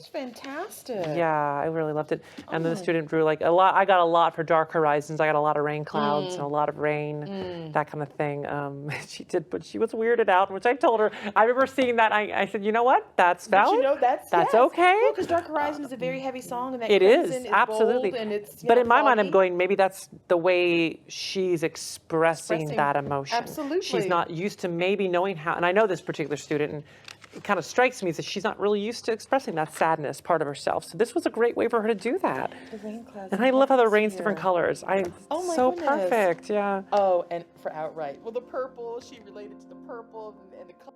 That's fantastic. Yeah, I really loved it. And then the student drew like a lot. I got a lot for Dark Horizons. I got a lot of rain clouds and a lot of rain, that kind of thing. She did, but she was weirded out, which I told her. I remember seeing that. I said, you know what? That's valid. But you know, that's yes. okay. Well, because Dark Horizon is a very heavy song, and that It crimson is absolutely. bold, and it's but in my mind, foggy. I'm going, maybe that's the way she's expressing that emotion. Absolutely. She's not used to maybe knowing how, and I know this particular student, and it kind of strikes me that she's not really used to expressing that sadness part of herself. So this was a great way for her to do that. The rain clouds. And I love how the rain's different colors. Oh my so goodness. perfect, yeah. Oh, and for outright. Well, the purple, she related to the purple and the color.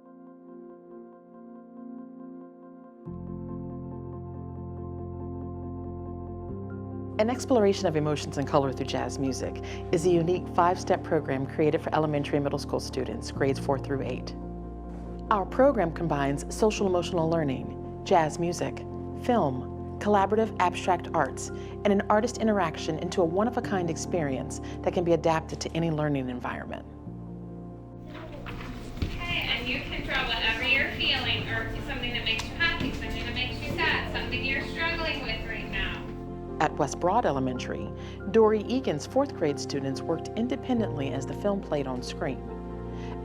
An exploration of emotions and color through jazz music is a unique 5-step program created for elementary and middle school students, grades 4 through 8. Our program combines social emotional learning, jazz music, film, collaborative abstract arts, and an artist interaction into a one-of-a-kind experience that can be adapted to any learning environment. Okay, and you can draw whatever you're feeling, or something that makes you happy, something that makes you sad, something you're struggling with right now. At West Broad Elementary, Dory Egan's 4th grade students worked independently as the film played on screen.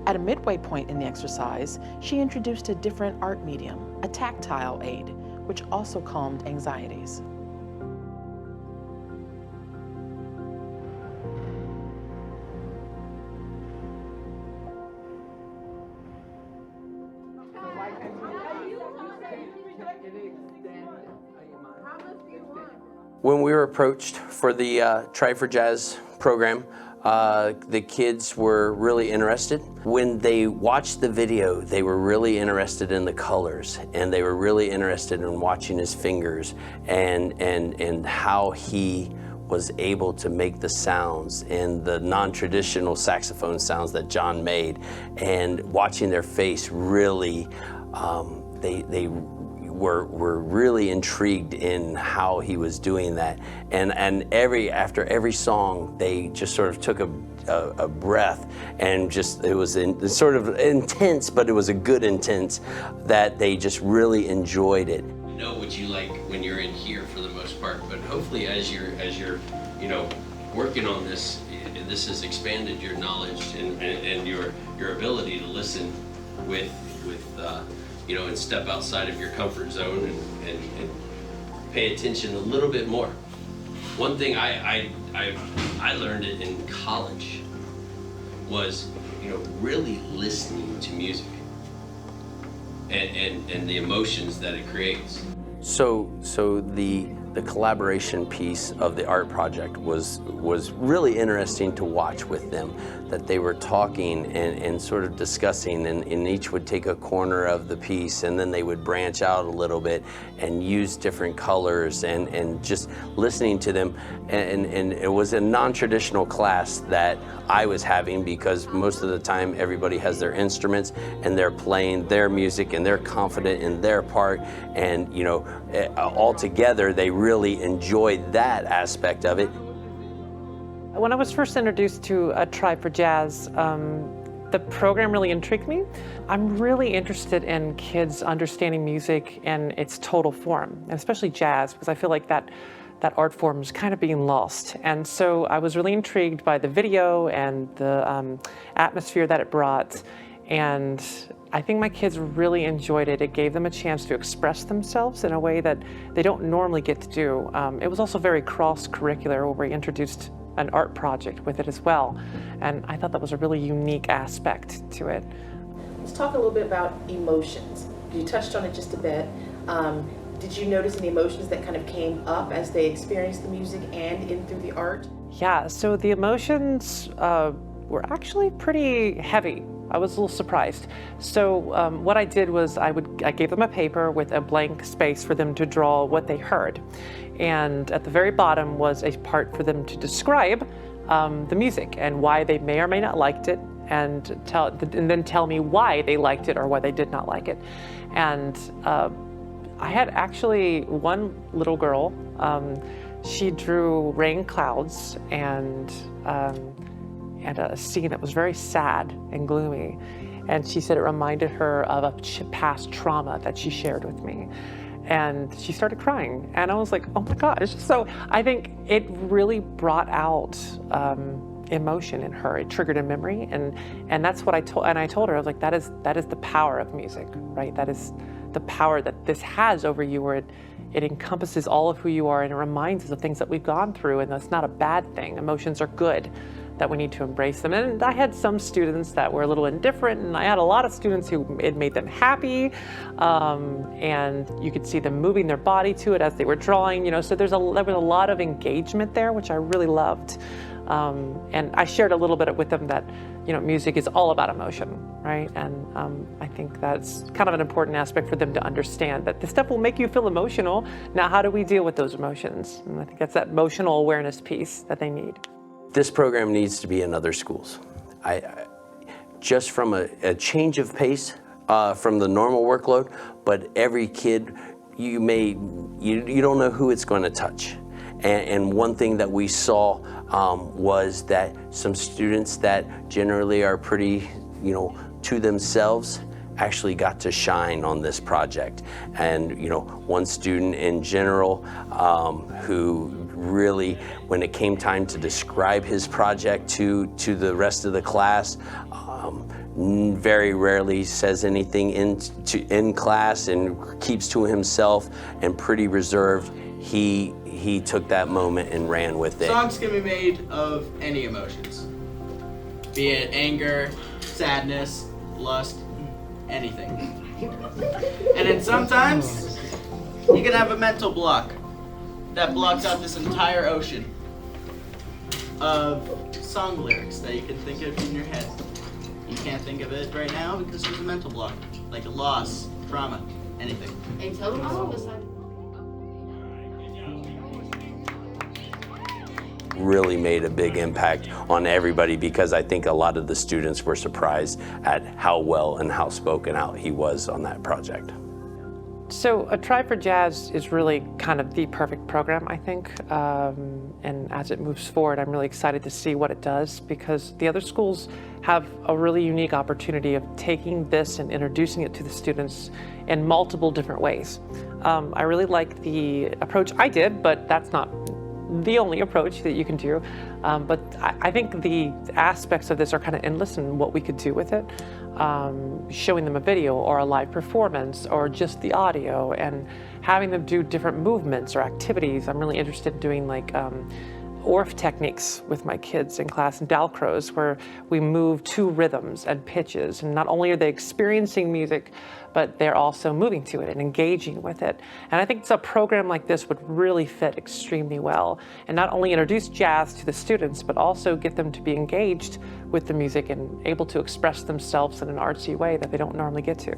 At a midway point in the exercise, she introduced a different art medium, a tactile aid, which also calmed anxieties. When we were approached for the Try for Jazz program, the kids were really interested. When they watched the video, they were really interested in the colors, and they were really interested in watching his fingers and how he was able to make the sounds and the non-traditional saxophone sounds that John made, and watching their face really, they were really intrigued in how he was doing that. And after every song, they just sort of took a breath, and just, it was sort of intense, but it was a good intense that they just really enjoyed it. You know what you like when you're in here for the most part, but hopefully as you're working on this has expanded your knowledge and your ability to listen with and step outside of your comfort zone and pay attention a little bit more. One thing I learned it in college was, really listening to music and the emotions that it creates. So the collaboration piece of the art project was really interesting to watch with them, that they were talking and sort of discussing, and each would take a corner of the piece, and then they would branch out a little bit and use different colors, and just listening to them. And it was a non-traditional class that I was having, because most of the time everybody has their instruments and they're playing their music and they're confident in their part, and all together they really enjoyed that aspect of it. When I was first introduced to a Try for Jazz, the program really intrigued me. I'm really interested in kids understanding music in its total form, and especially jazz, because I feel like that art form is kind of being lost. And so I was really intrigued by the video and the atmosphere that it brought. And I think my kids really enjoyed it. It gave them a chance to express themselves in a way that they don't normally get to do. It was also very cross-curricular, where we introduced an art project with it as well. And I thought that was a really unique aspect to it. Let's talk a little bit about emotions. You touched on it just a bit. Did you notice any emotions that kind of came up as they experienced the music and in through the art? Yeah, so the emotions were actually pretty heavy. I was a little surprised. So what I did was I gave them a paper with a blank space for them to draw what they heard. And at the very bottom was a part for them to describe the music and why they may or may not liked it, and then tell me why they liked it or why they did not like it. And I had actually one little girl, she drew rain clouds and a scene that was very sad and gloomy. And she said it reminded her of a past trauma that she shared with me. And she started crying, and I was like, oh my gosh. So I think it really brought out emotion in her. It triggered a memory, and that's what I told her. I was like, that is the power of music, right? That is the power that this has over you, where it encompasses all of who you are, and it reminds us of things that we've gone through, and that's not a bad thing. Emotions are good, that we need to embrace them. And I had some students that were a little indifferent, and I had a lot of students who it made them happy, and you could see them moving their body to it as they were drawing, so there was a lot of engagement there, which I really loved. And I shared a little bit with them that, music is all about emotion, right? And I think that's kind of an important aspect for them to understand, that this stuff will make you feel emotional. Now, how do we deal with those emotions? And I think that's that emotional awareness piece that they need. This program needs to be in other schools. Just from a change of pace from the normal workload, but every kid, you don't know who it's going to touch. And one thing that we saw was that some students that generally are pretty, to themselves, actually got to shine on this project. And one student in general who really, when it came time to describe his project to the rest of the class, very rarely says anything in class and keeps to himself and pretty reserved. He took that moment and ran with it. Songs can be made of any emotions, be it anger, sadness, lust, anything. And then sometimes you can have a mental block that blocks out this entire ocean of song lyrics that you can think of in your head. You can't think of it right now because there's a mental block, like a loss, trauma, anything. Hey, tell them all this. Really made a big impact on everybody, because I think a lot of the students were surprised at how well and how spoken out he was on that project. So a Try for Jazz is really kind of the perfect program, I think. And as it moves forward, I'm really excited to see what it does, because the other schools have a really unique opportunity of taking this and introducing it to the students in multiple different ways. I really like the approach I did, but that's not the only approach that you can do. But I think the aspects of this are kind of endless in what we could do with it. Showing them a video or a live performance or just the audio, and having them do different movements or activities. I'm really interested in doing like ORF techniques with my kids in class, and Dalcroze, where we move to rhythms and pitches, and not only are they experiencing music, but they're also moving to it and engaging with it. And I think a program like this would really fit extremely well, and not only introduce jazz to the students, but also get them to be engaged with the music and able to express themselves in an artsy way that they don't normally get to.